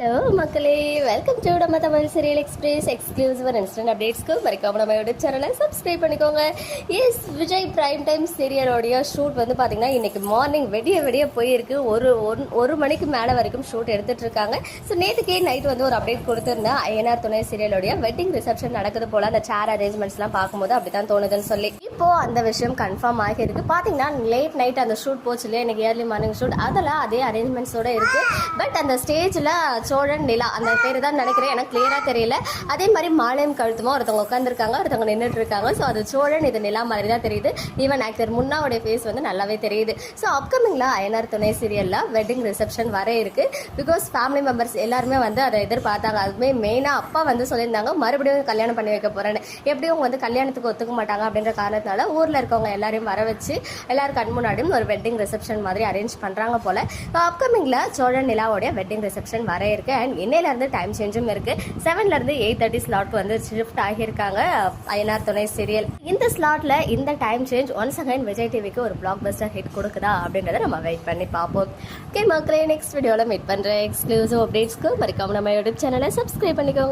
Hello மக்களே, welcome to நம்ம Tamil serial express exclusive and instant அப்டேட்ஸ்க்கு மறக்காம நம்ம யூடியூப் சேனலை சப்ஸ்கிரைப் பண்ணிக்கோங்க. எஸ், விஜய் பிரைம் டைம் சீரியலோடைய ஷூட் வந்து பார்த்தீங்கன்னா இன்னைக்கு மார்னிங் வெடிய போயிருக்கு. ஒரு மணிக்கு மேலே வரைக்கும் ஷூட் எடுத்துட்டு இருக்காங்க. ஸோ நேற்றுக்கே நைட் வந்து ஒரு அப்டேட் கொடுத்துருந்தேன். ஐயனார் துணை சீரியலோடைய வெட்டிங் ரிசப்ஷன் நடக்குது போல அந்த சேர் அரேஞ்ச்மெண்ட்ஸ்லாம் பார்க்கும்போது அப்படித்தான் தோணுதுன்னு சொல்லி இப்போ அந்த விஷயம் கன்ஃபார்ம் ஆகியிருக்கு. பார்த்தீங்கன்னா லேட் நைட் அந்த ஷூட் போச்சு இல்லையா, இன்னைக்கு ஏர்லி மார்னிங் ஷூட், அதெல்லாம் அதே அரேஞ்ச்மெண்ட்ஸோட இருக்கு. பட் அந்த ஸ்டேஜில் சோழன் நிலா அந்த பேர் தான் நினைக்கிறேன், எனக்கு கிளியராக தெரியல. அதே மாதிரி மாலையும் கழுத்துமா ஒருத்தவங்க உட்காந்துருக்காங்க, ஒருத்தவங்க நின்றுட்டு இருக்காங்க. ஸோ அது சோழன், இது நிலா மாதிரி தான் தெரியுது. ஈவன் ஆக்டர் முன்னாவுடைய ஃபேஸ் வந்து நல்லாவே தெரியுது. ஸோ அப்கமிங்ல ஐயனார் துணை சீரியல்ல வெட்டிங் ரிசப்ஷன் வர இருக்கு. பிகாஸ் ஃபேமிலி மெம்பர்ஸ் எல்லாருமே வந்து அதை எதிர்பார்த்தாங்க. அதுவுமே மெயினாக அப்பா வந்து சொல்லியிருந்தாங்க மறுபடியும் கல்யாணம் பண்ணி வைக்க போறேன்னு. எப்படியும் வந்து கல்யாணத்துக்கு ஒத்துக்க மாட்டாங்க அப்படின்ற காரணத்தினால ஊரில் இருக்கவங்க எல்லாரையும் வர வச்சு எல்லாரும் கண் முன்னாடியும் ஒரு வெட்டிங் ரிசப்ஷன் மாதிரி அரேஞ்ச் பண்ணுறாங்க போல. அப்கமிங்ல சோழன் நிலாவோடைய வெட்டிங் ரிசப்ஷன் வர இருக்கு. அண்ட் இன்னையிலேருந்து டைம் சேஞ்சும் இருக்கு. 7லேருந்து 8:30 ஸ்லாட் வந்து ஷிஃப்ட் ஆகியிருக்காங்க ஐயனார் துணை சீரியல். இந்த ஸ்லாட்ல இந்த time change once again Vijay டிவிக்கு ஒரு பிளாக் பஸ்டர் ஹிட் கொடுக்குதா அப்படின்றத நம்ம வெயிட் பண்ணி பார்ப்போம். ஓகே மக்களே, நெக்ஸ்ட் வீடியோவில் மீட் பண்ணுறேன். எக்ஸ்க்ளூசிவ் அப்டேட்ஸ்க்கு மறக்காம நம்ம யூடியூப் சேனலை சப்ஸ்கிரைப் பண்ணிக்கோங்க.